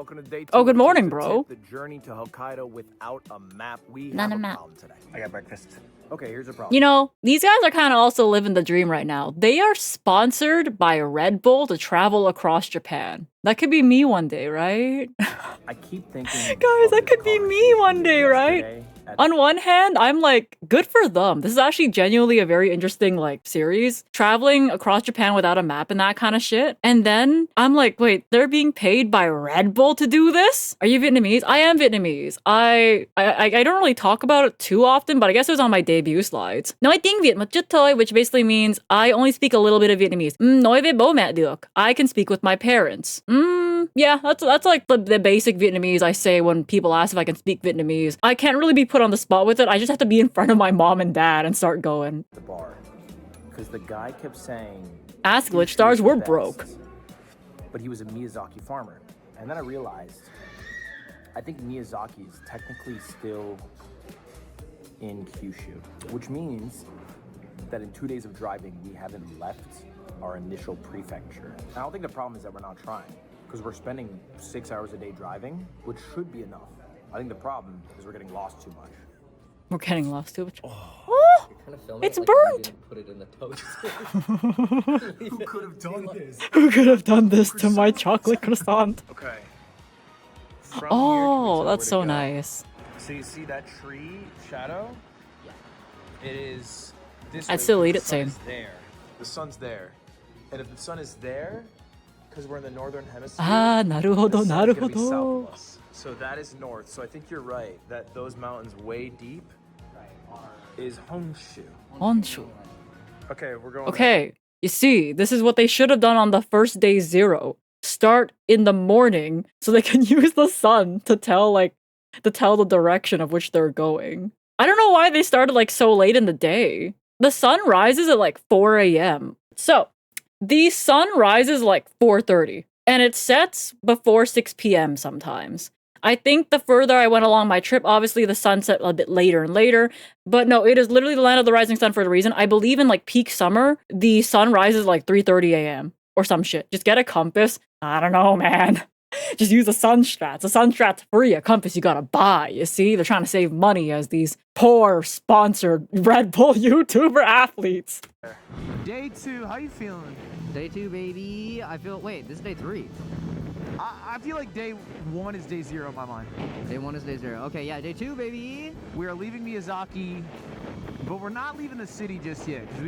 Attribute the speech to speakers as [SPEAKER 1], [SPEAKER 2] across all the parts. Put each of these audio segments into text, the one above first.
[SPEAKER 1] welcome to day 2.
[SPEAKER 2] Oh, good
[SPEAKER 1] of
[SPEAKER 2] morning,
[SPEAKER 1] Tip to
[SPEAKER 2] bro.
[SPEAKER 1] Tip, the journey to Hokkaido without a map. We
[SPEAKER 2] Not
[SPEAKER 1] have
[SPEAKER 2] a
[SPEAKER 1] a
[SPEAKER 2] map.
[SPEAKER 1] problem today. I got breakfast. Okay, here's a problem.
[SPEAKER 2] You know, these guys are kind of also living the dream right now. They are sponsored by Red Bull to travel across Japan. That could be me one day, right?
[SPEAKER 1] I keep thinking,
[SPEAKER 2] Guys, that could be me one day, right? On one hand, I'm like, good for them. This is actually genuinely a very interesting, like, series. Traveling across Japan without a map and that kind of shit. And then I'm like, wait, they're being paid by Red Bull to do this? Are you Vietnamese? I am Vietnamese. I don't really talk about it too often, but I guess it was on my debut slides. Nói tiếng Việt một chút thôi, which basically means I only speak a little bit of Vietnamese. Nói với bố mẹ được. I can speak with my parents. Yeah, that's like the basic Vietnamese I say when people ask if I can speak Vietnamese. I can't really be put on the spot with it. I just have to be in front of my mom and dad and start going.
[SPEAKER 1] The bar, because the guy kept saying,
[SPEAKER 2] Ask Glitch Stars, we're broke.
[SPEAKER 1] But he was a Miyazaki farmer. And then I realized, I think Miyazaki is technically still in Kyushu, which means that in 2 days of driving, we haven't left our initial prefecture. I don't think the problem is that we're not trying, because we're spending 6 hours a day driving, which should be enough. I think the problem is we're getting lost too much.
[SPEAKER 2] We're getting lost too much. Oh, it's burnt!
[SPEAKER 3] Put it in the toast.
[SPEAKER 1] Who could have done this?
[SPEAKER 2] Who could have done this to my chocolate croissant?
[SPEAKER 1] Okay.
[SPEAKER 2] Oh, that's so nice.
[SPEAKER 1] So you see that tree shadow? Yeah. It is this
[SPEAKER 2] I'd
[SPEAKER 1] way,
[SPEAKER 2] still eat
[SPEAKER 1] the
[SPEAKER 2] it,
[SPEAKER 1] sun
[SPEAKER 2] same.
[SPEAKER 1] is there. The sun's there. And if the sun is there, because we're in the northern hemisphere,
[SPEAKER 2] Ah, naruhodo,
[SPEAKER 1] the sun is gonna be south
[SPEAKER 2] naruhodo.
[SPEAKER 1] of us. So that is north. So I think you're right that those mountains way deep is Honshu.
[SPEAKER 2] Honshu.
[SPEAKER 1] Okay, we're going.
[SPEAKER 2] Okay, you see, this is what they should have done on the first day 0. Start in the morning so they can use the sun to tell the direction of which they're going. I don't know why they started like so late in the day. The sun rises at like 4 a.m. So the sun rises like 4:30 and it sets before 6 p.m. sometimes. I think the further I went along my trip, obviously the sun set a bit later and later, but no, it is literally the land of the rising sun for a reason. I believe in like peak summer, the sun rises like 3:30 a.m. or some shit. Just get a compass. I don't know, man. Just use a sun strats. A sun strat's free. A compass you gotta buy, you see? They're trying to save money as these poor sponsored Red Bull YouTuber athletes.
[SPEAKER 1] Day 2, how you feeling?
[SPEAKER 3] Day 2, baby. Wait, this is day 3.
[SPEAKER 1] I feel like day 1 is day 0 in my mind.
[SPEAKER 3] Day 1 is day 0. Okay, yeah, day 2, baby.
[SPEAKER 1] We are leaving Miyazaki, but we're not leaving the city just yet, because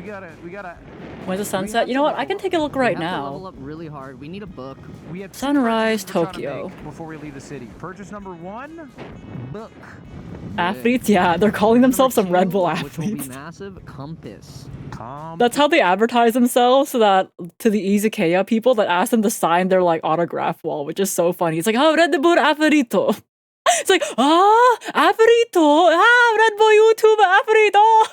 [SPEAKER 1] we gotta...
[SPEAKER 2] When's the sunset? You know what? I can take a look right
[SPEAKER 3] we have to level
[SPEAKER 2] now.
[SPEAKER 3] up really hard. We need a book.
[SPEAKER 1] We have 2
[SPEAKER 2] Sunrise,
[SPEAKER 1] purchases we're trying to
[SPEAKER 2] Tokyo.
[SPEAKER 1] make before we leave the city. Purchase number 1, book.
[SPEAKER 2] Athletes? Yeah, they're calling themselves some Red Bull
[SPEAKER 3] Which will be
[SPEAKER 2] athletes.
[SPEAKER 3] massive. Compass.
[SPEAKER 2] That's how they advertise themselves, so that to the Izakaya people that ask them to sign their like autograph wall, which is so funny. It's like, oh, Red Bull Aferito. It's like, Aferito, Red Bull YouTuber Aferito.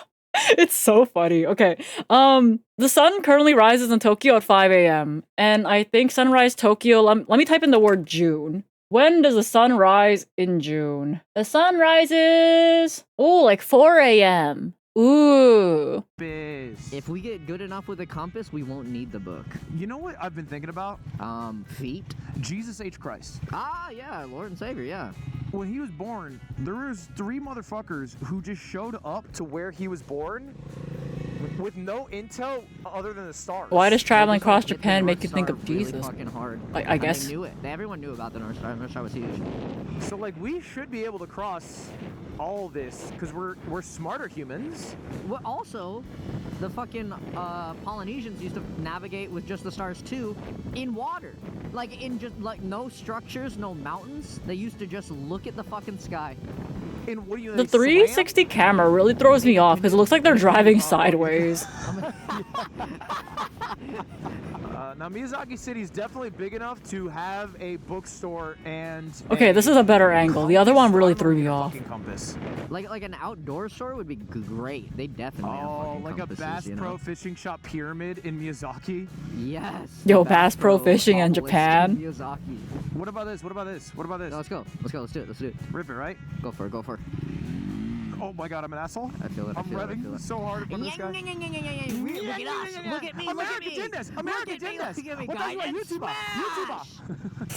[SPEAKER 2] It's so funny. Okay. The sun currently rises in Tokyo at 5 a.m. And I think sunrise Tokyo, let me type in the word June. When does the sun rise in June? The sun rises, like 4 a.m. Ooh.
[SPEAKER 3] If we get good enough with a compass, we won't need the book.
[SPEAKER 1] You know what I've been thinking about?
[SPEAKER 3] Feet?
[SPEAKER 1] Jesus H. Christ.
[SPEAKER 3] Ah, yeah, Lord and Savior, yeah.
[SPEAKER 1] When he was born, there was 3 motherfuckers who just showed up to where he was born with no intel other than the stars.
[SPEAKER 2] Why does traveling
[SPEAKER 3] They just,
[SPEAKER 2] across
[SPEAKER 3] hit the
[SPEAKER 2] Japan make
[SPEAKER 3] North
[SPEAKER 2] you think
[SPEAKER 3] Star
[SPEAKER 2] of
[SPEAKER 3] really
[SPEAKER 2] Jesus?
[SPEAKER 3] fucking hard.
[SPEAKER 2] I guess.
[SPEAKER 3] And they knew it. Everyone knew about the North Star. North Star was huge.
[SPEAKER 1] So like we should be able to cross all this because we're smarter humans.
[SPEAKER 3] Well, also, the fucking Polynesians used to navigate with just the stars too, in water. Like in just like no structures, no mountains. They used to just look at the fucking sky.
[SPEAKER 1] And what do you?
[SPEAKER 2] The 360 camera really throws me off because it looks like they're driving sideways.
[SPEAKER 1] Now Miyazaki City is definitely big enough to have a bookstore and.
[SPEAKER 2] Okay, this is a better angle. The other one really threw me off.
[SPEAKER 1] Compass.
[SPEAKER 3] Like an outdoor store would be great. They definitely have fucking
[SPEAKER 1] like
[SPEAKER 3] compasses,
[SPEAKER 1] a Bass
[SPEAKER 3] you know?
[SPEAKER 1] Pro Fishing Shop pyramid in Miyazaki.
[SPEAKER 3] Yes.
[SPEAKER 2] Yo, Bass Pro Fishing in
[SPEAKER 3] obelisk
[SPEAKER 2] Japan.
[SPEAKER 3] Miyazaki.
[SPEAKER 1] What about this? What about this? What about this?
[SPEAKER 3] No, let's go. Let's go. Let's do it. Let's do it.
[SPEAKER 1] Rip it, right?
[SPEAKER 3] Go for it. Go for it.
[SPEAKER 1] Oh my god, I'm an asshole.
[SPEAKER 3] I feel it. I
[SPEAKER 1] I'm
[SPEAKER 3] feel it. I
[SPEAKER 1] revving
[SPEAKER 3] feel it.
[SPEAKER 1] so hard in front of this guy.
[SPEAKER 3] Look at us. Look at me.
[SPEAKER 1] America did this. America did this.
[SPEAKER 3] Look at me,
[SPEAKER 1] What
[SPEAKER 3] guys.
[SPEAKER 1] does my YouTuber?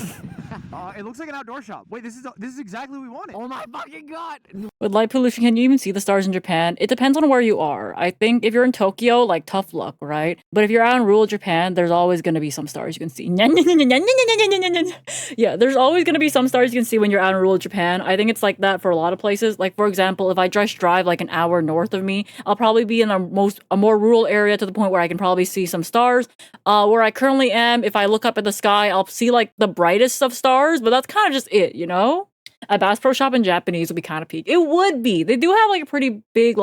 [SPEAKER 1] YouTuber.
[SPEAKER 4] It looks like an outdoor shop. Wait, this is exactly what we wanted.
[SPEAKER 3] Oh my fucking god!
[SPEAKER 2] With light pollution, can you even see the stars in Japan? It depends on where you are. I think if you're in Tokyo, like tough luck, right? But if you're out in rural Japan, there's always gonna be some stars you can see. Yeah, there's always gonna be some stars you can see when you're out in rural Japan. I think it's like that for a lot of places. Like for example, if I just drive like an hour north of me, I'll probably be in a more rural area to the point where I can probably see some stars. Where I currently am, if I look up at the sky, I'll see like the brightest of stars, but that's kind of just it, you know? A Bass Pro Shop in Japanese would be kind of peak. It would be. They do have like a pretty big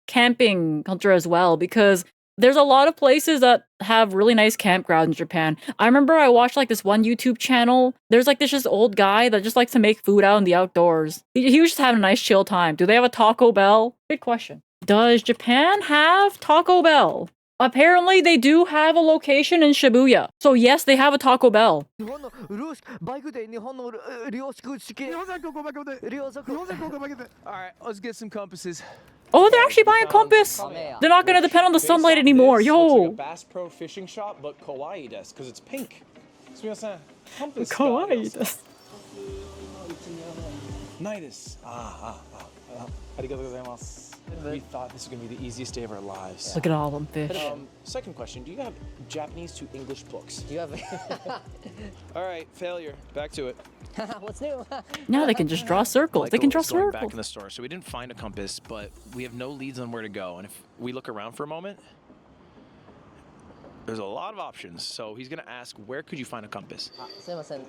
[SPEAKER 2] camping culture as well, because there's a lot of places that have really nice campgrounds in Japan. I remember I watched like this one YouTube channel. There's like this just old guy that just likes to make food out in the outdoors. He was just having a nice chill time. Do they have a Taco Bell? Good question. Does Japan have Taco Bell? Apparently, they do have a location in Shibuya. So yes, they have a Taco Bell.
[SPEAKER 4] Alright, let's get some compasses.
[SPEAKER 2] Oh, they're actually buying a compass. They're not gonna depend on the sunlight anymore.
[SPEAKER 5] This looks like a
[SPEAKER 2] Yo.
[SPEAKER 5] Bass Pro fishing shop, but kawaii desu, because it's pink. Compass
[SPEAKER 2] Kawaii desu.
[SPEAKER 5] Nidus. Arigatou gozaimasu. We thought this was going to be the easiest day of our lives.
[SPEAKER 2] Look at all them fish.
[SPEAKER 5] Second question, do you have Japanese to English books?
[SPEAKER 3] Do you have
[SPEAKER 5] All right, failure. Back to it.
[SPEAKER 3] what's new?
[SPEAKER 2] Now they can just draw circles. They can draw
[SPEAKER 5] Michael is going back
[SPEAKER 2] circles.
[SPEAKER 5] in the store, so we didn't find a compass, but we have no leads on where to go. And if we look around for a moment, there's a lot of options. So he's going to ask, where could you find a compass?
[SPEAKER 3] すいません。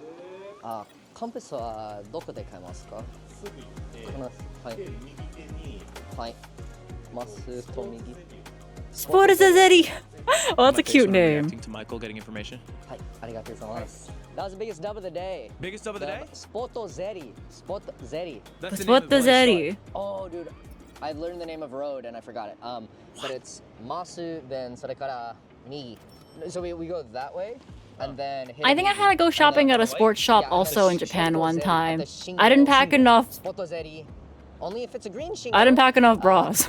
[SPEAKER 3] コンパスはどこで買えますか？はい。はい。まっすぐと右。
[SPEAKER 2] Sportazzetti. Oh, that's a cute name.
[SPEAKER 5] To Michael getting information.
[SPEAKER 3] はい。ありがとうございます。That was the biggest dub of the day.
[SPEAKER 5] Biggest dub of the day?
[SPEAKER 3] Sportazzetti. Sportazzetti.
[SPEAKER 5] That's the name of the place.
[SPEAKER 2] Sportazzetti.
[SPEAKER 3] Oh, dude. I learned the name of a road and I forgot it. But it's Masu, then それから右. So we go that way. And then
[SPEAKER 2] I think I had to go shopping at a sports shop also in Japan one time. I didn't pack enough.
[SPEAKER 3] Only if it's a green shingle.
[SPEAKER 2] I didn't pack enough bras.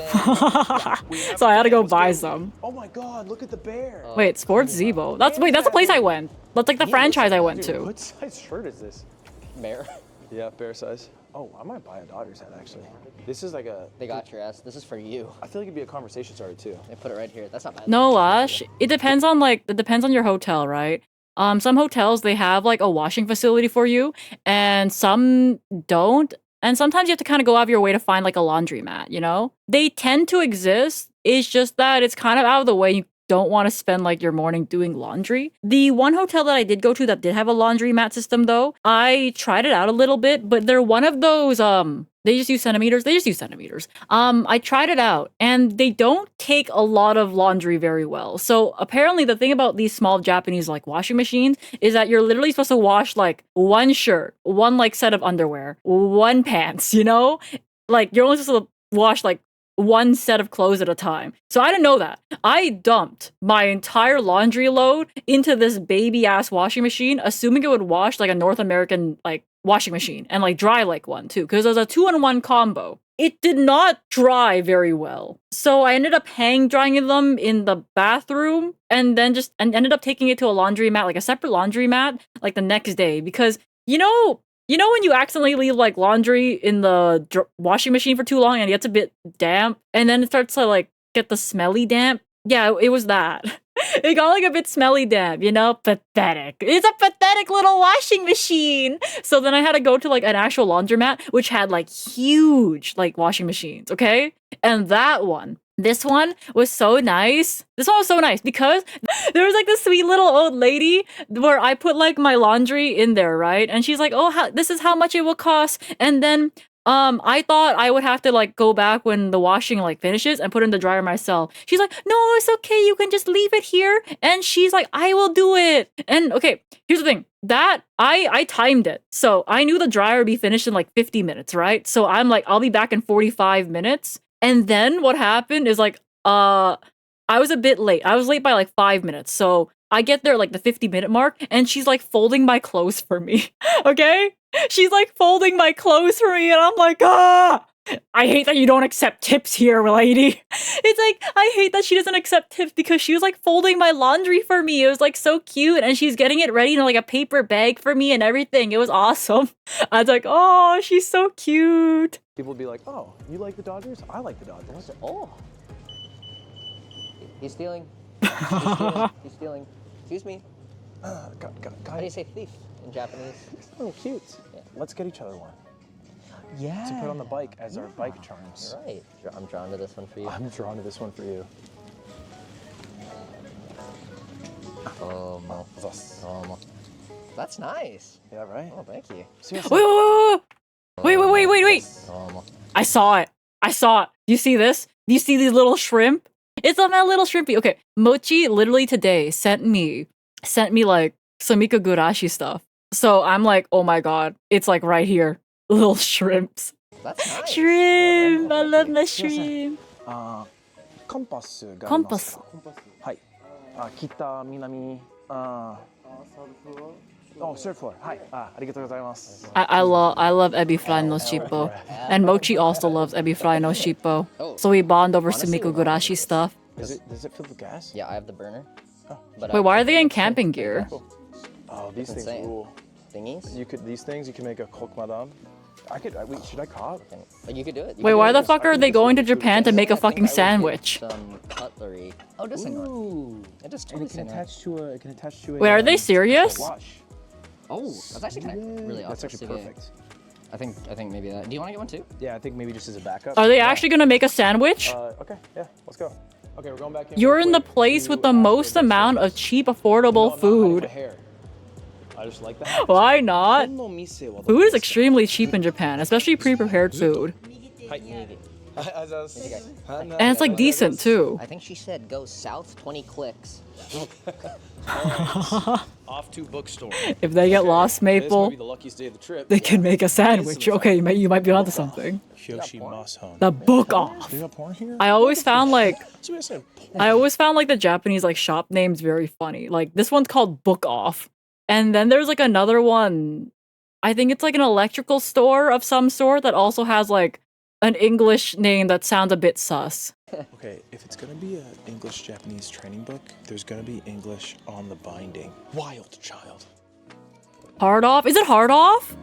[SPEAKER 2] So I had to go buy some.
[SPEAKER 5] Oh my god, look at the bear.
[SPEAKER 2] Wait, Sports Zebo. That's the place I went. That's like the franchise I went to.
[SPEAKER 5] What size shirt is this?
[SPEAKER 3] Bear.
[SPEAKER 5] Yeah, bear size. Oh, I might buy a Dodgers hat actually. This is like a...
[SPEAKER 3] They got your ass. This is for you.
[SPEAKER 5] I feel like it'd be a conversation starter too.
[SPEAKER 3] They put it right here. That's not bad.
[SPEAKER 2] No, Ash. It depends on your hotel, right? Some hotels, they have like a washing facility for you, and some don't. And sometimes you have to kind of go out of your way to find like a laundromat, you know? They tend to exist. It's just that it's kind of out of the way. You don't want to spend like your morning doing laundry. The one hotel that I did go to that did have a laundromat system though, I tried it out a little bit, but they're one of those, they just use centimeters. I tried it out and they don't take a lot of laundry very well. So apparently the thing about these small Japanese like washing machines is that you're literally supposed to wash like one shirt, one like set of underwear, one pants, you know? Like you're only supposed to wash like one set of clothes at a time. So I didn't know that. I dumped my entire laundry load into this baby ass washing machine, assuming it would wash like a North American like washing machine and like dry like one too, because it was a 2-in-1 combo. It did not dry very well. So I ended up hang drying them in the bathroom and then ended up taking it to a laundromat, like a separate laundromat, like the next day, because you know when you accidentally leave like laundry in the washing machine for too long and it gets a bit damp and then it starts to like get the smelly damp? Yeah, it was that. It got like a bit smelly damp, you know? Pathetic. It's a pathetic little washing machine. So then I had to go to like an actual laundromat, which had like huge like washing machines, okay? And this one was so nice. This one was so nice because there was like this sweet little old lady where I put like my laundry in there, right? And she's like, oh, this is how much it will cost. And then I thought I would have to like go back when the washing like finishes and put it in the dryer myself. She's like, no, it's okay. You can just leave it here. And she's like, I will do it. And okay, here's the thing. That I timed it. So I knew the dryer would be finished in like 50 minutes, right? So I'm like, I'll be back in 45 minutes. And then what happened is like, I was a bit late. I was late by like 5 minutes. So I get there like the 50-minute mark and she's like folding my clothes for me. Okay? She's like folding my clothes for me and I'm like, ah! I hate that you don't accept tips here, lady. It's like, I hate that she doesn't accept tips because she was like folding my laundry for me. It was like so cute. And she's getting it ready in like a paper bag for me and everything. It was awesome. I was like, oh, she's so cute.
[SPEAKER 5] People would be like, oh, you like the Dodgers? I like the Dodgers.
[SPEAKER 3] Oh. He's stealing. He's stealing. He's stealing. Excuse me. How do you say thief in Japanese?
[SPEAKER 5] Oh, cute.
[SPEAKER 3] Yeah.
[SPEAKER 5] Let's get each other one
[SPEAKER 3] Yeah.
[SPEAKER 5] to put on the bike as our bike charms.
[SPEAKER 3] You're right. I'm drawn to this one for you.
[SPEAKER 5] I'm drawn to this one for you.
[SPEAKER 3] That's nice.
[SPEAKER 5] Yeah, right?
[SPEAKER 3] Oh, thank you.
[SPEAKER 5] Seriously.
[SPEAKER 2] Wait. I saw it. You see this? Do you see these little shrimp? It's on my little shrimpy. Okay, Mochi literally today sent me like Samika Gurashi stuff. So I'm like, oh my god, it's like right here. Little shrimps.
[SPEAKER 3] That's nice.
[SPEAKER 2] Shrimp! I love my shrimp.
[SPEAKER 5] コンパスがあ
[SPEAKER 2] コンパス。
[SPEAKER 5] りますか？はい。北、南、Oh, surfboard. Hi. ありがとうございます。
[SPEAKER 2] I love Ebi-Fry no Shippo. And Mochi also loves Ebi-Fry no Shippo. So we bond over Sumiko Gurashi stuff.
[SPEAKER 5] Does it fill the gas?
[SPEAKER 3] Yeah, I have the burner.
[SPEAKER 5] Oh.
[SPEAKER 2] Wait, why are they in camping gear?
[SPEAKER 5] Oh, these things
[SPEAKER 3] insane.
[SPEAKER 5] rule.
[SPEAKER 3] Thingies?
[SPEAKER 5] These things you can make a coq madame. Wait, should I cop?
[SPEAKER 3] Like you could do it.
[SPEAKER 2] Wait, why the fuck are they going to Japan to make a fucking sandwich?
[SPEAKER 3] Some cutlery. Oh, just hang on.
[SPEAKER 5] Ooh.
[SPEAKER 3] It just
[SPEAKER 5] And
[SPEAKER 3] totally
[SPEAKER 5] it can attach to a.
[SPEAKER 2] Wait, are they serious?
[SPEAKER 5] Wash.
[SPEAKER 3] Oh, that's actually kind of really
[SPEAKER 5] That's
[SPEAKER 3] awesome.
[SPEAKER 5] actually perfect.
[SPEAKER 3] I think maybe that. Do you want to get one too?
[SPEAKER 5] Yeah, I think maybe just as a backup.
[SPEAKER 2] Are they actually gonna make a sandwich?
[SPEAKER 5] Okay, yeah, let's go. Okay, we're going back in.
[SPEAKER 2] You're
[SPEAKER 5] real
[SPEAKER 2] in the
[SPEAKER 5] quick
[SPEAKER 2] place
[SPEAKER 5] to
[SPEAKER 2] with the
[SPEAKER 5] ask
[SPEAKER 2] most
[SPEAKER 5] for this
[SPEAKER 2] amount of
[SPEAKER 5] service.
[SPEAKER 2] cheap, affordable
[SPEAKER 5] No,
[SPEAKER 2] food.
[SPEAKER 5] not my hair. I just like that.
[SPEAKER 2] Why not? Food is extremely cheap in Japan, especially pre-prepared food. And it's like decent too.
[SPEAKER 3] I think she said go south 20 clicks.
[SPEAKER 5] Off to bookstore.
[SPEAKER 2] If they get lost,
[SPEAKER 5] This might
[SPEAKER 2] Maple,
[SPEAKER 5] be the luckiest day of the trip.
[SPEAKER 2] they can make a sandwich. Okay, you might be onto something. The book off.
[SPEAKER 5] They got porn here?
[SPEAKER 2] I always found like
[SPEAKER 5] So I said porn.
[SPEAKER 2] the Japanese like shop names very funny. Like this one's called Book Off. And then there's like another one. I think it's like an electrical store of some sort that also has like an English name that sounds a bit sus.
[SPEAKER 5] Okay, if it's gonna be an English-Japanese training book, there's gonna be English on the binding. Wild child.
[SPEAKER 2] Hard off? Is it hard off?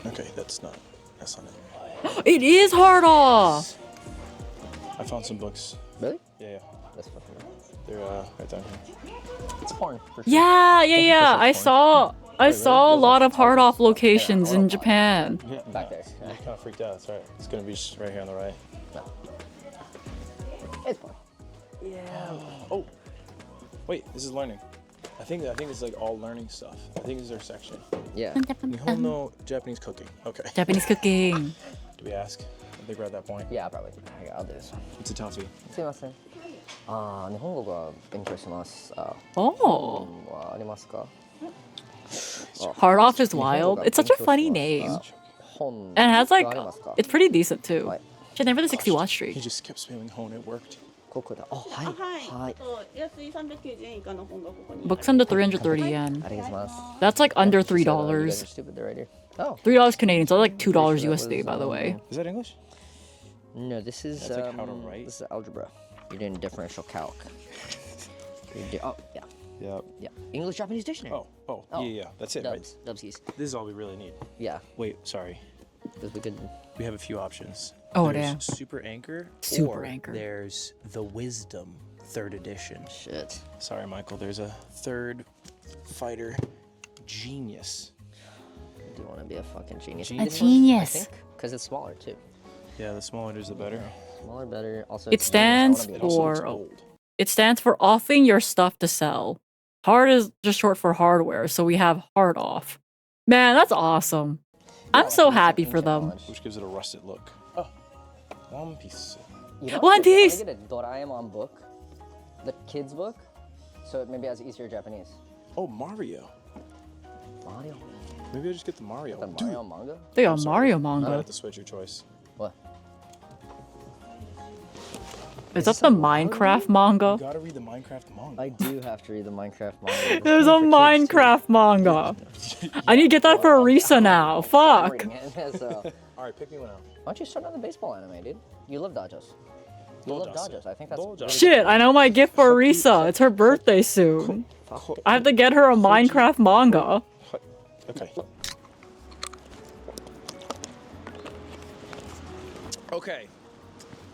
[SPEAKER 5] Okay, that's not it.
[SPEAKER 2] It is hard off.
[SPEAKER 5] I found some books.
[SPEAKER 3] Really?
[SPEAKER 5] Yeah.
[SPEAKER 3] That's fucking.
[SPEAKER 5] They're right down here.
[SPEAKER 3] It's porn. For sure.
[SPEAKER 2] Yeah. I saw a lot of hard off locations in Japan.
[SPEAKER 5] Yeah,
[SPEAKER 3] Back there.
[SPEAKER 5] I kind of freaked out. That's right. It's gonna be just right here on the right.
[SPEAKER 3] It's porn.
[SPEAKER 5] Oh, wait. This is learning. I think this is like all learning stuff. I think this is our section.
[SPEAKER 3] Yeah.
[SPEAKER 5] Nihon no Japanese cooking. Okay.
[SPEAKER 2] Japanese cooking.
[SPEAKER 5] Do we ask? I think we're at that point.
[SPEAKER 3] Yeah, probably. Okay, I'll do this one.
[SPEAKER 5] It's a toughie.
[SPEAKER 3] すいません。日本語が勉強します。
[SPEAKER 2] Oh.
[SPEAKER 3] はありますか？
[SPEAKER 2] Hard off is wild. It's such a funny name. And it has like, it's pretty decent too. Shit, never the 60 watch
[SPEAKER 5] He
[SPEAKER 2] streak.
[SPEAKER 5] just kept spamming hone. It worked.
[SPEAKER 3] ここだ。はい。はい。
[SPEAKER 6] 安い390円以下の本がここに。
[SPEAKER 2] Books under 330 yen.
[SPEAKER 3] ありがとうございます。
[SPEAKER 2] That's like under
[SPEAKER 3] You guys are
[SPEAKER 2] $3.
[SPEAKER 3] stupid. They're right here. Oh.
[SPEAKER 2] $3 Canadian, so like $2 USD, by the way.
[SPEAKER 5] Is that English?
[SPEAKER 3] No, this is
[SPEAKER 5] That's like how to write?
[SPEAKER 3] This is algebra. You're doing differential calc. Oh yeah.
[SPEAKER 5] Yep.
[SPEAKER 3] Yeah. English Japanese dictionary.
[SPEAKER 5] Oh, yeah. That's it, right?
[SPEAKER 3] Dubskies.
[SPEAKER 5] This is all we really need.
[SPEAKER 3] Yeah.
[SPEAKER 5] Wait, sorry.
[SPEAKER 3] Because we could.
[SPEAKER 5] We have a few options.
[SPEAKER 2] Oh,
[SPEAKER 5] there's
[SPEAKER 2] damn.
[SPEAKER 5] Super Anchor.
[SPEAKER 2] Super
[SPEAKER 5] or
[SPEAKER 2] Anchor.
[SPEAKER 5] There's the Wisdom 3rd edition.
[SPEAKER 3] Shit.
[SPEAKER 5] Sorry, Michael. There's a third fighter genius.
[SPEAKER 3] I do want to be a fucking genius.
[SPEAKER 5] A
[SPEAKER 3] This one,
[SPEAKER 2] genius.
[SPEAKER 3] I think, because it's smaller too.
[SPEAKER 5] Yeah, the smaller it is, the better.
[SPEAKER 3] Smaller, better. Also,
[SPEAKER 2] It
[SPEAKER 3] it's
[SPEAKER 2] stands
[SPEAKER 3] genius. I wanna be
[SPEAKER 5] It also looks
[SPEAKER 2] for-
[SPEAKER 5] old.
[SPEAKER 2] It stands for offing your stuff to sell. Hard is just short for hardware, so we have hard off. Man, that's awesome. I'm so happy for them.
[SPEAKER 5] Which gives it a rusted look. Oh, One Piece.
[SPEAKER 3] You know,
[SPEAKER 2] One Piece!
[SPEAKER 3] I want to get a Doraemon book, the kids book, so it maybe has easier Japanese.
[SPEAKER 5] Oh, Mario.
[SPEAKER 3] Mario.
[SPEAKER 5] Maybe I just get the Mario.
[SPEAKER 3] The Mario manga.
[SPEAKER 2] They got Mario
[SPEAKER 5] I
[SPEAKER 2] manga.
[SPEAKER 5] have to switch your choice.
[SPEAKER 3] What?
[SPEAKER 2] Is that the Minecraft manga?
[SPEAKER 5] You gotta read the Minecraft manga.
[SPEAKER 3] I do have to read the Minecraft manga.
[SPEAKER 2] There's a Minecraft manga. I need to get that for Arisa now. Fuck.
[SPEAKER 3] So,
[SPEAKER 5] All right, pick me one out.
[SPEAKER 3] Why don't you start on the baseball anime, dude? You love Dodgers. You love Dodgers. I think that's
[SPEAKER 5] Dodgers.
[SPEAKER 2] Shit, I know my gift for Risa. It's her birthday soon. I have to get her a Minecraft manga.
[SPEAKER 5] Okay. Okay.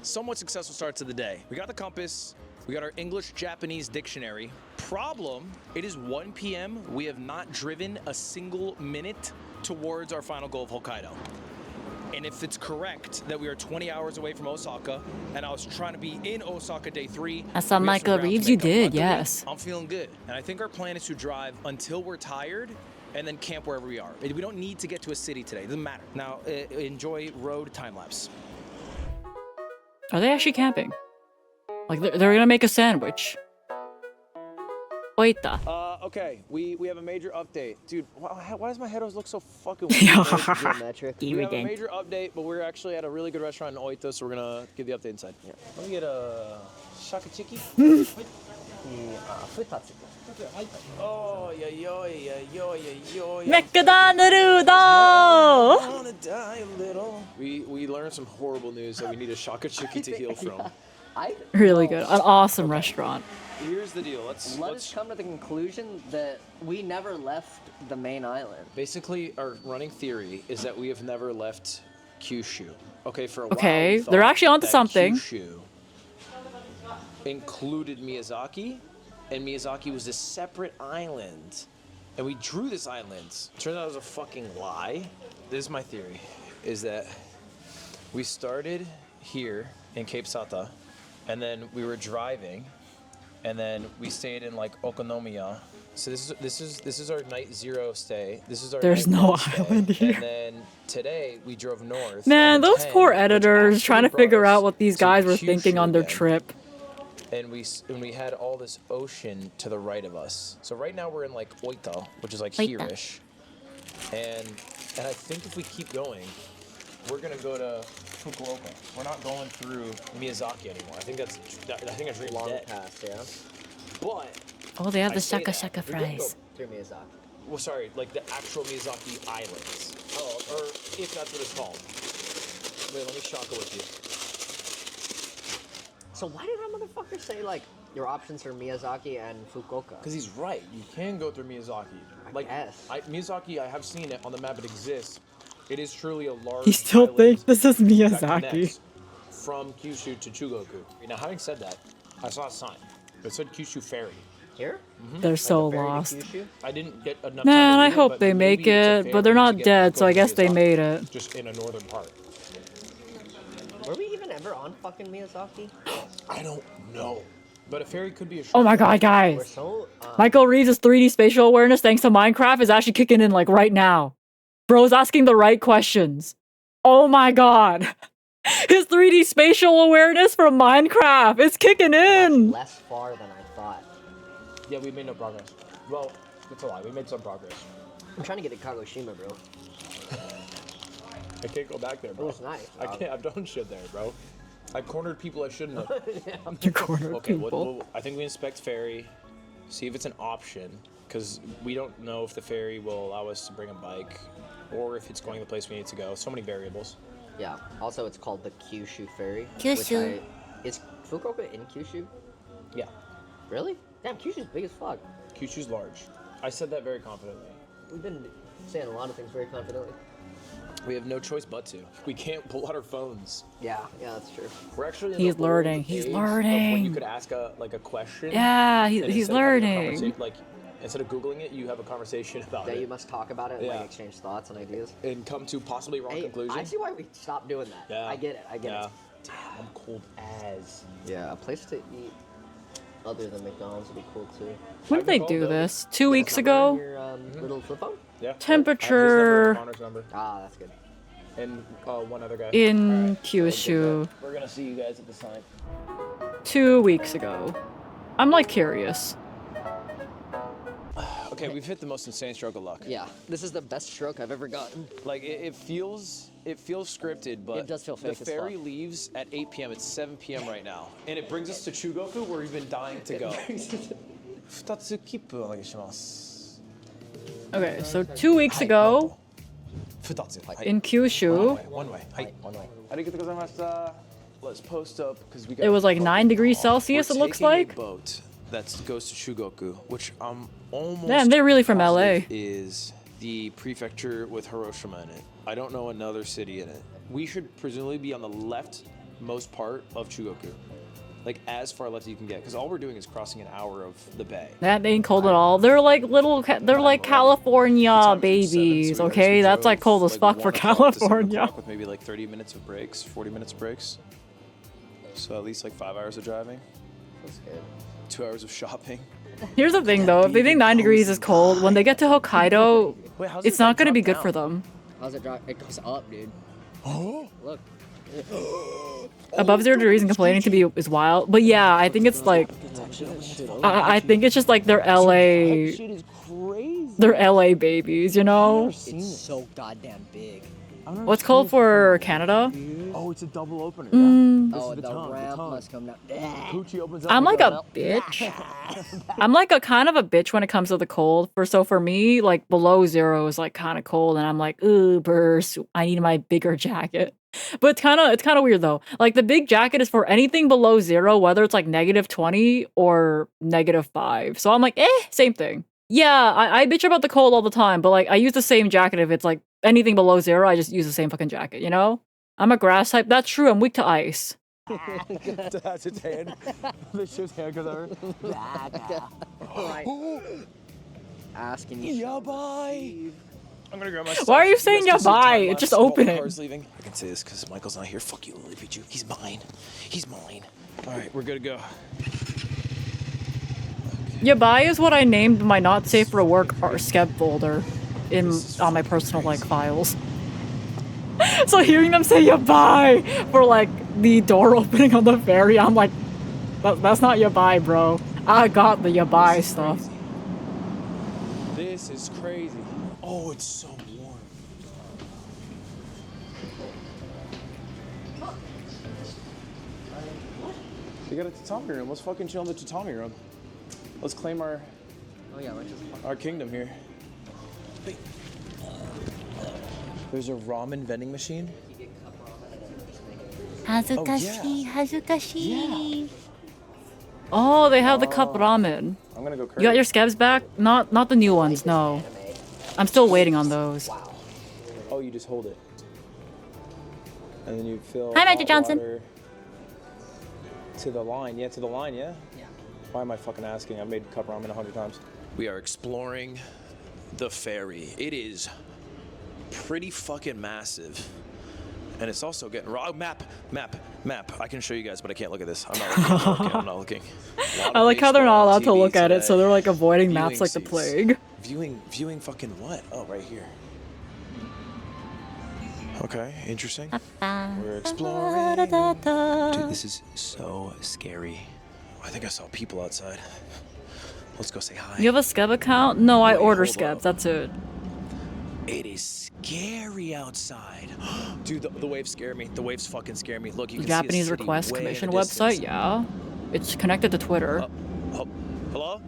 [SPEAKER 5] Somewhat successful start to the day. We got the compass. We got our English-Japanese dictionary. Problem, it is 1 p.m. We have not driven a single minute towards our final goal of Hokkaido. And if it's correct that we are 20 hours away from Osaka, and I was trying to be in Osaka day 3.
[SPEAKER 2] I saw
[SPEAKER 5] we have some
[SPEAKER 2] Michael
[SPEAKER 5] ground to
[SPEAKER 2] Reeves, you
[SPEAKER 5] make up.
[SPEAKER 2] did,
[SPEAKER 5] Luckily,
[SPEAKER 2] yes.
[SPEAKER 5] I'm feeling good. And I think our plan is to drive until we're tired and then camp wherever we are. We don't need to get to a city today. It doesn't matter. Now, enjoy road time lapse.
[SPEAKER 2] Are they actually camping? Like, they're gonna make a sandwich. Oita.
[SPEAKER 5] Okay, we have a major update. Dude, why does my head always look so fucking
[SPEAKER 3] geometric.
[SPEAKER 5] We have a major update, but we're actually at a really good restaurant in Oita, so we're gonna give the update inside. Yeah. Let me get a shakachiki. Oh, yeah, yo, yeah, yo, yeah, yo, yeah.
[SPEAKER 2] McDonald's!
[SPEAKER 5] Wanna die a little. We learned some horrible news that we need a shakachiki to heal from.
[SPEAKER 2] Really good. An awesome restaurant.
[SPEAKER 5] Here's the deal. Let's
[SPEAKER 3] come to the conclusion that we never left the main island.
[SPEAKER 5] Basically, our running theory is that we have never left Kyushu. Okay, for a
[SPEAKER 2] Okay,
[SPEAKER 5] while, we
[SPEAKER 2] they're
[SPEAKER 5] thought
[SPEAKER 2] actually onto
[SPEAKER 5] that
[SPEAKER 2] something.
[SPEAKER 5] Kyushu included Miyazaki, and Miyazaki was a separate island. And we drew this island. Turns out it was a fucking lie. This is my theory, is that we started here in Cape Sata, and then we were driving, and then we stayed in like Okonomiya. So this is our night 0 stay. This is our
[SPEAKER 2] There's
[SPEAKER 5] night
[SPEAKER 2] no
[SPEAKER 5] 1 stay.
[SPEAKER 2] island here.
[SPEAKER 5] And then today we drove north.
[SPEAKER 2] Man,
[SPEAKER 5] on
[SPEAKER 2] those
[SPEAKER 5] 10,
[SPEAKER 2] poor
[SPEAKER 5] which
[SPEAKER 2] editors trying to
[SPEAKER 5] actually
[SPEAKER 2] figure
[SPEAKER 5] brought
[SPEAKER 2] out
[SPEAKER 5] us
[SPEAKER 2] what these
[SPEAKER 5] to
[SPEAKER 2] guys were
[SPEAKER 5] Kyushu
[SPEAKER 2] thinking on their
[SPEAKER 5] again.
[SPEAKER 2] trip.
[SPEAKER 5] And we had all this ocean to the right of us. So right now we're in like Oita, which is like
[SPEAKER 2] Oita.
[SPEAKER 5] here-ish. And I think if we keep going, we're gonna go to Fukuoka. We're not going through Miyazaki anymore. I think that's dream
[SPEAKER 3] Long
[SPEAKER 5] dead.
[SPEAKER 3] past, yeah.
[SPEAKER 5] But
[SPEAKER 2] Oh, they have
[SPEAKER 5] I
[SPEAKER 2] the
[SPEAKER 5] say
[SPEAKER 2] shaka
[SPEAKER 5] that,
[SPEAKER 2] shaka
[SPEAKER 5] we didn't go-
[SPEAKER 2] fries.
[SPEAKER 3] Through Miyazaki.
[SPEAKER 5] Well, sorry, like the actual Miyazaki Islands.
[SPEAKER 3] Oh, okay.
[SPEAKER 5] Or if that's what it's called. Wait, let me shaka with you.
[SPEAKER 3] So why did that motherfucker say like your options are Miyazaki and Fukuoka?
[SPEAKER 5] Because he's right. You can go through Miyazaki.
[SPEAKER 3] I guess.
[SPEAKER 5] Miyazaki, I have seen it on the map. It exists. It is truly a large.
[SPEAKER 2] You still
[SPEAKER 5] island
[SPEAKER 2] think this is
[SPEAKER 5] that
[SPEAKER 2] Miyazaki?
[SPEAKER 5] connects from Kyushu to Chugoku. Now, having said that, I saw a sign. It said Kyushu Ferry.
[SPEAKER 3] Here?
[SPEAKER 2] They're so
[SPEAKER 3] Like the ferry to
[SPEAKER 2] lost.
[SPEAKER 3] Kyushu?
[SPEAKER 5] I didn't get enough.
[SPEAKER 2] Man,
[SPEAKER 5] time to
[SPEAKER 2] I
[SPEAKER 5] read
[SPEAKER 2] hope
[SPEAKER 5] but
[SPEAKER 2] they
[SPEAKER 5] maybe
[SPEAKER 2] make
[SPEAKER 5] it's a
[SPEAKER 2] it,
[SPEAKER 5] ferry
[SPEAKER 2] but they're
[SPEAKER 5] to
[SPEAKER 2] not
[SPEAKER 5] get
[SPEAKER 2] dead,
[SPEAKER 5] to
[SPEAKER 2] so I
[SPEAKER 5] go to
[SPEAKER 2] guess they
[SPEAKER 5] Miyazaki,
[SPEAKER 2] made it.
[SPEAKER 5] Just in a northern part.
[SPEAKER 3] Were we even ever on fucking Miyazaki?
[SPEAKER 5] I don't know. But a ferry could be a.
[SPEAKER 2] Oh my god,
[SPEAKER 3] We're
[SPEAKER 2] guys.
[SPEAKER 3] so
[SPEAKER 2] Michael Reeves' 3D spatial awareness thanks to Minecraft is actually kicking in like right now. Bro's asking the right questions. Oh my god. His 3D spatial awareness from Minecraft is kicking in.
[SPEAKER 3] less far than I thought.
[SPEAKER 5] Yeah, we made no progress. Well, that's a lie. We made some progress.
[SPEAKER 3] I'm trying to get to Kagoshima, bro.
[SPEAKER 5] I can't go back there, bro.
[SPEAKER 3] It was nice,
[SPEAKER 5] I
[SPEAKER 3] dog.
[SPEAKER 5] can't. I've done shit there, bro. I cornered people I shouldn't have.
[SPEAKER 2] You cornered
[SPEAKER 5] Okay,
[SPEAKER 2] people.
[SPEAKER 5] I think we inspect ferry, see if it's an option, because we don't know if the ferry will allow us to bring a bike, or if it's going the place we need to go. So many variables.
[SPEAKER 3] Yeah. Also, it's called the Kyushu Ferry.
[SPEAKER 2] Kyushu.
[SPEAKER 3] Is Fukuoka in Kyushu?
[SPEAKER 5] Yeah,
[SPEAKER 3] Really? Damn, Kyushu's big as fuck.
[SPEAKER 5] Kyushu's large. I said that very confidently.
[SPEAKER 3] We've been saying a lot of things very confidently.
[SPEAKER 5] We have no choice but to. We can't pull out our phones.
[SPEAKER 3] Yeah, that's true.
[SPEAKER 5] We're actually. In
[SPEAKER 2] He's
[SPEAKER 5] the old
[SPEAKER 2] learning.
[SPEAKER 5] days
[SPEAKER 2] He's
[SPEAKER 5] of when
[SPEAKER 2] learning.
[SPEAKER 5] you could ask a question.
[SPEAKER 2] Yeah,
[SPEAKER 5] and
[SPEAKER 2] he's
[SPEAKER 5] instead of having a
[SPEAKER 2] learning.
[SPEAKER 5] like instead of googling it, you have a conversation about
[SPEAKER 3] That
[SPEAKER 5] it
[SPEAKER 3] you must talk about it and
[SPEAKER 5] Yeah.
[SPEAKER 3] like exchange thoughts and ideas.
[SPEAKER 5] and come to possibly wrong
[SPEAKER 3] Hey,
[SPEAKER 5] conclusions.
[SPEAKER 3] I see why we stopped doing that.
[SPEAKER 5] Yeah.
[SPEAKER 3] I get it. I get
[SPEAKER 5] yeah.
[SPEAKER 3] it.
[SPEAKER 5] Damn, I'm cold as.
[SPEAKER 3] Yeah, a place to eat other than McDonald's would be cool too.
[SPEAKER 2] When did they
[SPEAKER 5] called
[SPEAKER 2] do
[SPEAKER 5] those.
[SPEAKER 2] this? 2 weeks
[SPEAKER 3] Number on
[SPEAKER 2] ago?
[SPEAKER 3] Your little flip phone?
[SPEAKER 5] Yeah.
[SPEAKER 2] Temperature
[SPEAKER 5] Connor's number,
[SPEAKER 3] Ah, that's good.
[SPEAKER 5] and one other guy.
[SPEAKER 2] in Kyushu
[SPEAKER 5] We're gonna see you guys at the sign.
[SPEAKER 2] 2 weeks ago. I'm like curious.
[SPEAKER 5] Okay, we've hit the most insane stroke of luck.
[SPEAKER 3] Yeah, this is the best stroke I've ever gotten.
[SPEAKER 5] Like it feels scripted, but
[SPEAKER 3] It does feel fake
[SPEAKER 5] the
[SPEAKER 3] as
[SPEAKER 5] ferry
[SPEAKER 3] fuck.
[SPEAKER 5] leaves at 8 p.m. It's 7 p.m. right now, and it brings us to Chugoku, where we've been dying to go. 2つ切符お願いします.
[SPEAKER 2] Okay, so 2 weeks ago, In Kyushu,
[SPEAKER 5] One way. Hi.
[SPEAKER 7] One way.
[SPEAKER 5] Let's post up because we got.
[SPEAKER 2] it was like 9 degrees Celsius, it looks like.
[SPEAKER 5] A boat that goes to Shugoku, which I'm almost.
[SPEAKER 2] Damn, they're really from
[SPEAKER 5] positive
[SPEAKER 2] LA.
[SPEAKER 5] Is the prefecture with Hiroshima in it. I don't know another city in it. We should presumably be on the leftmost part of Chugoku. Like as far left as you can get, because all we're doing is crossing an hour of the bay.
[SPEAKER 2] That ain't cold at all. They're like they're like California babies, okay? That's like cold as fuck for California.
[SPEAKER 5] With maybe like 30 minutes of breaks, 40 minutes of breaks. So at least like 5 hours of driving.
[SPEAKER 7] That's good.
[SPEAKER 5] 2 hours of shopping.
[SPEAKER 2] Here's the thing though, if they think 9 degrees is cold, when they get to Hokkaido, it's not gonna be good for them.
[SPEAKER 7] How's it drop? It goes up, dude. Oh. Look.
[SPEAKER 2] Above 0 degrees and complaining to me is wild. But yeah, I think it's like I think it's just like they're LA.
[SPEAKER 4] Shit is crazy.
[SPEAKER 2] They're LA babies, you know?
[SPEAKER 7] It's so goddamn big.
[SPEAKER 2] What's called for Canada?
[SPEAKER 4] Oh, it's a double opener.
[SPEAKER 7] Oh, the ramp must come down.
[SPEAKER 4] Coochie opens up.
[SPEAKER 2] I'm like a bitch. I'm like a kind of a bitch when it comes to the cold. So for me, like below 0 is like kind of cold, and I'm like, ooh, burst. I need my bigger jacket. But it's kind of weird though. Like the big jacket is for anything below 0, whether it's like -20 or -5. So I'm like, same thing. Yeah, I bitch about the cold all the time, but like I use the same jacket if it's like anything below 0. I just use the same fucking jacket, you know? I'm a grass type. That's true. I'm weak to ice.
[SPEAKER 4] That's its hand. The shit's hand goes over.
[SPEAKER 7] Asking you.
[SPEAKER 4] Yeah, bye. I'm gonna grab my stuff.
[SPEAKER 2] Why are you saying
[SPEAKER 5] guys can see the
[SPEAKER 2] yeah, bye?
[SPEAKER 5] time
[SPEAKER 2] It's just
[SPEAKER 5] lapse while the
[SPEAKER 2] opening.
[SPEAKER 5] car's leaving. I can say this because Michael's not here. Fuck you, Lily Pichu. He's mine. He's mine. All right, we're good to go.
[SPEAKER 2] Yabai is what I named my not safe for work or skeb folder on my personal like files. So hearing them say yabai for like the door opening on the ferry, I'm like, that's not yabai, bro. I got the yabai stuff.
[SPEAKER 5] This is crazy. Oh, it's so warm. They got a tatami room. Let's fucking chill in the tatami room. Let's claim our kingdom here. Wait. There's a ramen vending machine.
[SPEAKER 2] Hazukashi, hazukashi. Oh, they have the cup ramen.
[SPEAKER 5] I'm gonna go curry.
[SPEAKER 2] You got your skebs back? Not the new ones, no. I'm still waiting on those.
[SPEAKER 5] Oh, you just hold it. And then you fill
[SPEAKER 2] Hi, Major
[SPEAKER 5] hot
[SPEAKER 2] Johnson.
[SPEAKER 5] water to the line. Yeah, to the line, yeah?
[SPEAKER 7] Yeah.
[SPEAKER 5] Why am I fucking asking? I've made cup ramen 100 times. We are exploring the ferry. It is pretty fucking massive. And it's also getting raw. Oh, map. I can show you guys, but I can't look at this. I'm not looking. I'm not looking.
[SPEAKER 2] I like how they're not allowed to
[SPEAKER 5] TV
[SPEAKER 2] look at it,
[SPEAKER 5] today.
[SPEAKER 2] so they're like avoiding
[SPEAKER 5] Viewing
[SPEAKER 2] maps like the
[SPEAKER 5] seats.
[SPEAKER 2] plague.
[SPEAKER 5] Viewing fucking what? Oh, right here. Okay, interesting. We're exploring. Dude, this is so scary. I think I saw people outside. Let's go say hi.
[SPEAKER 2] You have a skeb account? No, I
[SPEAKER 5] Wait,
[SPEAKER 2] order
[SPEAKER 5] hold
[SPEAKER 2] skebs,
[SPEAKER 5] up.
[SPEAKER 2] that's it.
[SPEAKER 5] It is scary outside. Dude, the waves scare me. The waves fucking scare me. Look, you
[SPEAKER 2] The
[SPEAKER 5] can see a
[SPEAKER 2] Japanese
[SPEAKER 5] city
[SPEAKER 2] request
[SPEAKER 5] way in the
[SPEAKER 2] commission
[SPEAKER 5] distance.
[SPEAKER 2] website, yeah. It's connected to Twitter.
[SPEAKER 5] Hello?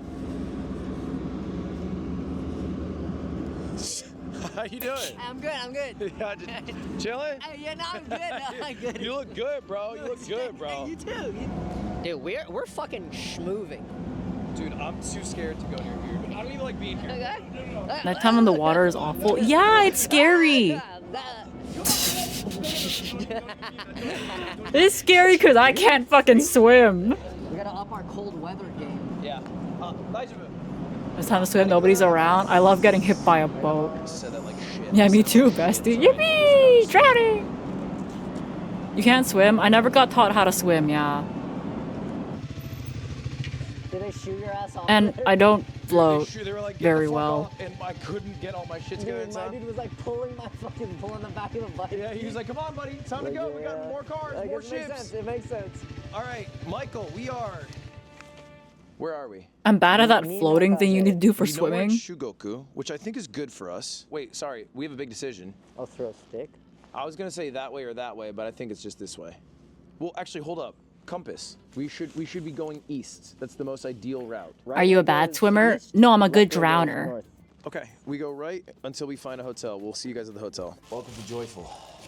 [SPEAKER 5] How you doing?
[SPEAKER 7] I'm good.
[SPEAKER 5] Yeah, just chilling?
[SPEAKER 7] Yeah, no, I'm good. No, I'm good.
[SPEAKER 5] You look good, bro. You look good, bro.
[SPEAKER 7] You too. Dude, we're fucking schmoving.
[SPEAKER 5] Dude, I'm too scared to go near here. I don't even like being here.
[SPEAKER 7] Okay.
[SPEAKER 2] Nighttime in the water is awful. Yeah, it's scary. It's scary because I can't fucking swim.
[SPEAKER 7] We gotta up our cold weather game.
[SPEAKER 5] Yeah.
[SPEAKER 2] It's time to swim, nobody's around. I love getting hit by a boat.
[SPEAKER 5] Said that like shit.
[SPEAKER 2] Yeah, me too, bestie. Yippee! Drowning! You can't swim? I never got taught how to swim, yeah.
[SPEAKER 7] Did they shoot your ass off?
[SPEAKER 2] And I don't float
[SPEAKER 4] They were like, "Get
[SPEAKER 2] very
[SPEAKER 4] the fuck
[SPEAKER 2] well.
[SPEAKER 4] off," and I couldn't get all my shit together in
[SPEAKER 7] Dude, my
[SPEAKER 4] time.
[SPEAKER 7] dude was like pulling the back of the bike.
[SPEAKER 4] Yeah, he was like, "Come on, buddy, time to go. We got more cars,
[SPEAKER 7] Like,
[SPEAKER 4] more
[SPEAKER 7] it makes
[SPEAKER 4] ships."
[SPEAKER 7] sense. It makes sense.
[SPEAKER 4] All right, Michael, we are.
[SPEAKER 5] Where are we?
[SPEAKER 2] I'm bad at that
[SPEAKER 7] Me and
[SPEAKER 2] floating
[SPEAKER 7] my
[SPEAKER 2] thing you
[SPEAKER 7] cousin.
[SPEAKER 2] need to do for
[SPEAKER 5] We know we're at
[SPEAKER 2] swimming.
[SPEAKER 5] Shugoku, which I think is good for us. Wait, sorry, we have a big decision.
[SPEAKER 7] I'll throw a stick.
[SPEAKER 5] I was gonna say that way or that way, but I think it's just this way. Well, actually, hold up. Compass. We should be going east. That's the most ideal route.
[SPEAKER 2] Are you a bad swimmer? No, I'm a good drowner.
[SPEAKER 5] Okay, we go right until we find a hotel. We'll see you guys at the hotel. Welcome to Joyful.
[SPEAKER 7] Oh,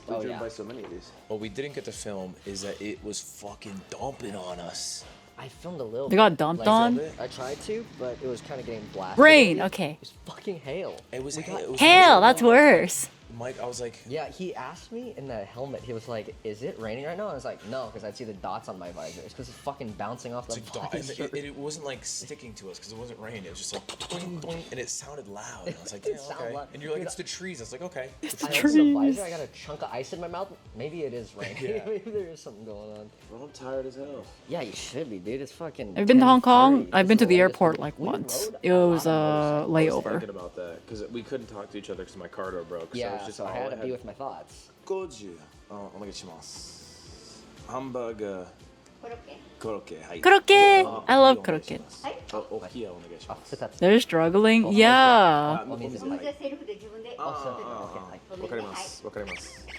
[SPEAKER 5] We've driven
[SPEAKER 7] yeah.
[SPEAKER 5] by so many of these. What we didn't get to film is that it was fucking dumping on us.
[SPEAKER 7] I filmed a little
[SPEAKER 2] They
[SPEAKER 7] bit.
[SPEAKER 2] got dumped on?
[SPEAKER 7] I tried to, but it was kind of getting blasted.
[SPEAKER 2] Rain,
[SPEAKER 7] already.
[SPEAKER 2] okay.
[SPEAKER 7] It was fucking hail.
[SPEAKER 5] It was
[SPEAKER 2] Hail, that's worse.
[SPEAKER 5] Mike, I was like,
[SPEAKER 7] Yeah, he asked me in the helmet, he was like, is it raining right now? I was like, no, because I'd see the dots on my visor. It's because it's fucking bouncing off the visor.
[SPEAKER 5] it wasn't like sticking to us because it wasn't rain. It was just like boing, boing, and it sounded loud. And I was like,
[SPEAKER 7] It
[SPEAKER 5] yeah,
[SPEAKER 7] sounded
[SPEAKER 5] okay.
[SPEAKER 7] loud.
[SPEAKER 5] And you're like,
[SPEAKER 7] Dude,
[SPEAKER 5] it's the trees. I was like, okay.
[SPEAKER 7] I opened the
[SPEAKER 2] trees.
[SPEAKER 7] visor, I got a chunk of ice in my mouth. Maybe it is raining.
[SPEAKER 5] Yeah.
[SPEAKER 7] Maybe there is something going on.
[SPEAKER 5] Well, I'm tired as hell.
[SPEAKER 7] Yeah, you should be, dude. It's fucking.
[SPEAKER 2] I've been to Hong Kong.
[SPEAKER 7] 10:30.
[SPEAKER 2] I've been
[SPEAKER 7] It's
[SPEAKER 2] to the
[SPEAKER 7] latest
[SPEAKER 2] airport
[SPEAKER 7] we-
[SPEAKER 2] like
[SPEAKER 7] we
[SPEAKER 2] once.
[SPEAKER 7] rode
[SPEAKER 2] It
[SPEAKER 7] a
[SPEAKER 2] was
[SPEAKER 7] lot
[SPEAKER 2] a
[SPEAKER 7] of motorcycles.
[SPEAKER 5] I was
[SPEAKER 2] layover.
[SPEAKER 5] thinking about that because we couldn't talk to each other because my car door broke.
[SPEAKER 7] Yeah,
[SPEAKER 5] so, it was just
[SPEAKER 7] so I
[SPEAKER 5] all
[SPEAKER 7] had to be with my thoughts.
[SPEAKER 5] Goju. Onegaishimasu. Hamburger.
[SPEAKER 6] コロッケ
[SPEAKER 5] Koroke. Hai.
[SPEAKER 2] Koroke! I love koroke.
[SPEAKER 5] Okiya onegaishimasu.
[SPEAKER 7] 2つ。
[SPEAKER 2] They're struggling. Yeah.
[SPEAKER 7] お水
[SPEAKER 6] お水はセルフで自分で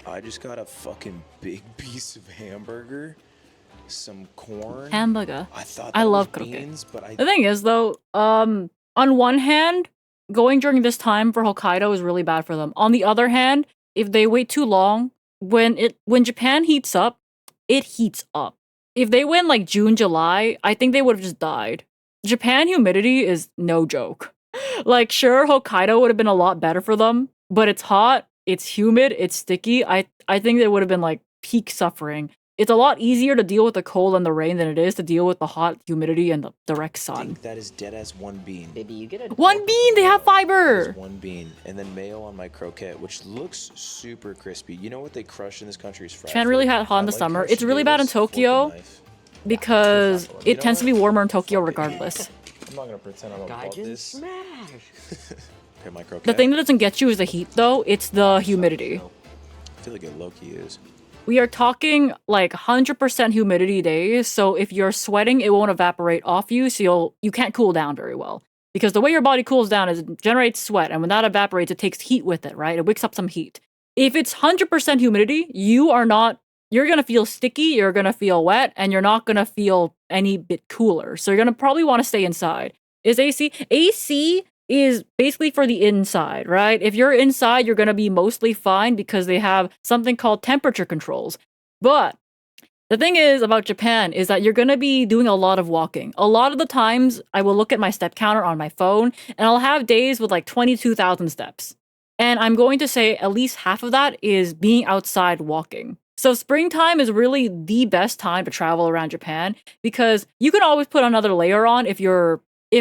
[SPEAKER 5] I just got a fucking big piece of hamburger, some corn.
[SPEAKER 2] Hamburger.
[SPEAKER 5] I thought
[SPEAKER 2] I
[SPEAKER 5] that
[SPEAKER 2] love
[SPEAKER 5] was
[SPEAKER 2] koroke.
[SPEAKER 5] beans, but I
[SPEAKER 2] The thing is, though, on one hand, going during this time for Hokkaido is really bad for them. On the other hand, if they wait too long, when Japan heats up, it heats up. If they went like June, July, I think they would have just died. Japan humidity is no joke. Like, sure, Hokkaido would have been a lot better for them, but it's hot, it's humid, it's sticky. I think they would have been like peak suffering. It's a lot easier to deal with the cold and the rain than it is to deal with the hot humidity and the direct sun.
[SPEAKER 5] think that is dead as one bean.
[SPEAKER 7] Baby, you get a.
[SPEAKER 2] One bean, they have
[SPEAKER 5] That
[SPEAKER 2] fiber.
[SPEAKER 5] is one bean, and then mayo on my croquette, which looks super crispy. You know what they crush in this country is fried
[SPEAKER 2] Japan really
[SPEAKER 5] food.
[SPEAKER 2] hot in
[SPEAKER 5] I
[SPEAKER 2] the
[SPEAKER 5] like
[SPEAKER 2] summer.
[SPEAKER 5] how
[SPEAKER 2] It's
[SPEAKER 5] she
[SPEAKER 2] really
[SPEAKER 5] gave
[SPEAKER 2] bad in
[SPEAKER 5] us fork and
[SPEAKER 2] Tokyo
[SPEAKER 5] knife.
[SPEAKER 2] because
[SPEAKER 5] You
[SPEAKER 2] it
[SPEAKER 5] know
[SPEAKER 2] tends to be
[SPEAKER 5] what?
[SPEAKER 2] warmer in Tokyo
[SPEAKER 5] Fuck it.
[SPEAKER 2] regardless.
[SPEAKER 5] I'm not gonna pretend I don't bought
[SPEAKER 7] Gaijin
[SPEAKER 5] this.
[SPEAKER 7] smash.
[SPEAKER 5] Okay, my croquette.
[SPEAKER 2] The thing that doesn't get you is the heat, though. It's the humidity.
[SPEAKER 5] I feel like it low-key is.
[SPEAKER 2] We are talking like 100% humidity days, so if you're sweating, it won't evaporate off you, so you can't cool down very well. Because the way your body cools down is it generates sweat, and when that evaporates, it takes heat with it, right? It wicks up some heat. If it's 100% humidity, you're gonna feel sticky, you're gonna feel wet, and you're not gonna feel any bit cooler. So you're gonna probably want to stay inside. Is AC? AC is basically for the inside, right? If you're inside, you're gonna be mostly fine because they have something called temperature controls. But the thing is about Japan is that you're gonna be doing a lot of walking. A lot of the times, I will look at my step counter on my phone, and I'll have days with like 22,000 steps. And I'm going to say at least half of that is being outside walking. So springtime is really the best time to travel around Japan because you can always put another layer on if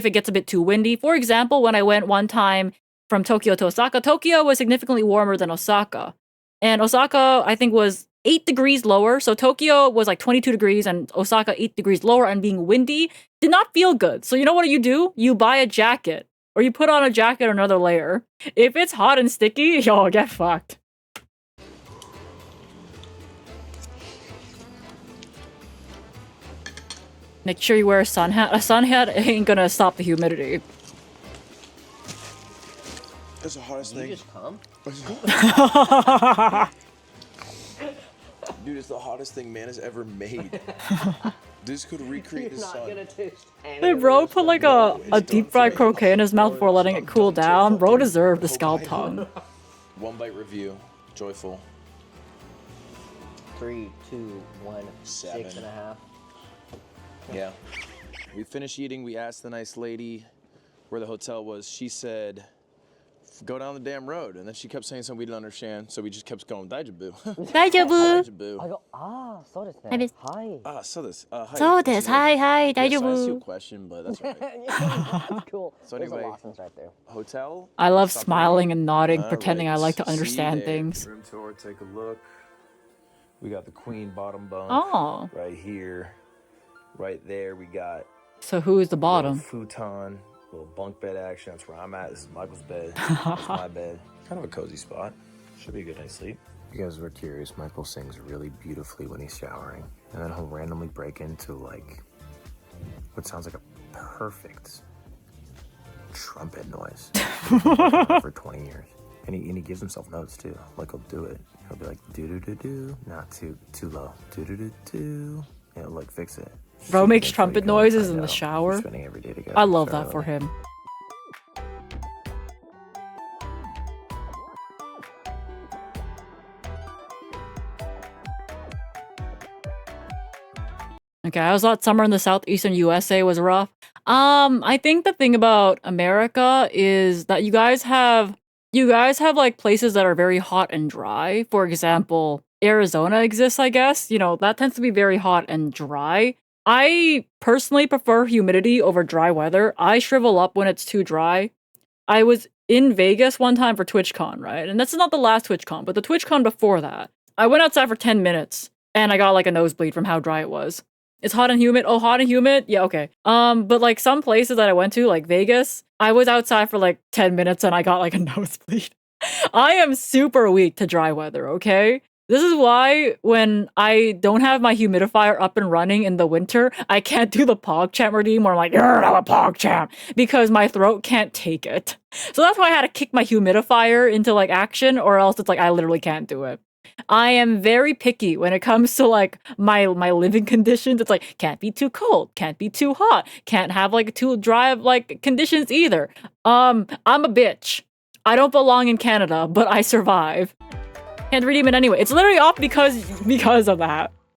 [SPEAKER 2] it gets a bit too windy. For example, when I went one time from Tokyo to Osaka, Tokyo was significantly warmer than Osaka. And Osaka, I think, was 8 degrees lower. So Tokyo was like 22 degrees and Osaka 8 degrees lower, and being windy did not feel good. So you know what do? You buy a jacket or you put on a jacket or another layer. If it's hot and sticky, yo, get fucked. Make sure you wear a sun hat. A sun hat ain't gonna stop the humidity.
[SPEAKER 5] That's the hottest
[SPEAKER 7] You
[SPEAKER 5] thing.
[SPEAKER 7] just come?
[SPEAKER 5] Dude, it's the hottest thing man has ever made. This could recreate
[SPEAKER 7] You're
[SPEAKER 5] the
[SPEAKER 7] not
[SPEAKER 5] sun.
[SPEAKER 7] gonna taste any
[SPEAKER 2] Hey,
[SPEAKER 7] of
[SPEAKER 2] bro,
[SPEAKER 7] this.
[SPEAKER 2] put like a deep fried croquet in his mouth before letting it cool down. Bro deserved the scald tongue.
[SPEAKER 5] One bite review. Joyful.
[SPEAKER 7] 3, 2, 1,
[SPEAKER 5] 7.
[SPEAKER 7] 6.5.
[SPEAKER 5] Yeah. We finished eating. We asked the nice lady where the hotel was. She said, go down the damn road. And then she kept saying something we didn't understand. So we just kept going, Daijabu.
[SPEAKER 2] Daijoubu.
[SPEAKER 5] Daijabu.
[SPEAKER 7] そうですね。
[SPEAKER 2] はいです。
[SPEAKER 7] はい。
[SPEAKER 5] So this. Hi.
[SPEAKER 2] そうです。はいはい、
[SPEAKER 5] Yes, I asked you a
[SPEAKER 2] 大丈夫。
[SPEAKER 5] question, but that's all right.
[SPEAKER 7] That's cool.
[SPEAKER 5] So
[SPEAKER 7] There's
[SPEAKER 5] anyway-
[SPEAKER 7] a Lawson's right there.
[SPEAKER 5] Hotel.
[SPEAKER 2] I love
[SPEAKER 5] Stop
[SPEAKER 2] smiling and nodding,
[SPEAKER 5] All
[SPEAKER 2] pretending I
[SPEAKER 5] right,
[SPEAKER 2] like to
[SPEAKER 5] see you
[SPEAKER 2] understand
[SPEAKER 5] there.
[SPEAKER 2] things.
[SPEAKER 5] Room tour, take a look. We got the queen bottom bunk
[SPEAKER 2] Oh,
[SPEAKER 5] right here. Right there, we got
[SPEAKER 2] so who is the
[SPEAKER 5] little
[SPEAKER 2] bottom?
[SPEAKER 5] futon, little bunk bed action. That's where I'm at. This is Michael's bed. That's my bed. Kind of a cozy spot. Should be a good night's sleep. If you guys were curious, Michael sings really beautifully when he's showering. And then he'll randomly break into like what sounds like a perfect trumpet noise. For 20 years. And he gives himself notes too. Like he'll do it. He'll be like do do do do, not too low. Do do do do. And he'll like fix it.
[SPEAKER 2] Bro makes
[SPEAKER 5] That's how you
[SPEAKER 2] trumpet
[SPEAKER 5] go and
[SPEAKER 2] noises
[SPEAKER 5] find
[SPEAKER 2] in the
[SPEAKER 5] out.
[SPEAKER 2] shower.
[SPEAKER 5] We're spending every day together.
[SPEAKER 2] I love
[SPEAKER 5] So,
[SPEAKER 2] that for him. Okay, I always thought summer in the southeastern USA was rough. I think the thing about America is that you guys have like places that are very hot and dry. For example, Arizona exists, I guess. You know, that tends to be very hot and dry. I personally prefer humidity over dry weather. I shrivel up when it's too dry. I was in Vegas one time for TwitchCon, right? And this is not the last TwitchCon, but the TwitchCon before that. I went outside for 10 minutes and I got like a nosebleed from how dry it was. It's hot and humid. Oh, hot and humid? Yeah, okay. But like some places that I went to, like Vegas, I was outside for like 10 minutes and I got like a nosebleed. I am super weak to dry weather, okay? This is why when I don't have my humidifier up and running in the winter, I can't do the PogChamp redeem where I'm like, you're not a PogChamp, because my throat can't take it. So that's why I had to kick my humidifier into like action, or else it's like I literally can't do it. I am very picky when it comes to like my living conditions. It's like can't be too cold, can't be too hot, can't have like too dry like conditions either. I'm a bitch. I don't belong in Canada, but I survive. Can't redeem it anyway. It's literally off because of that.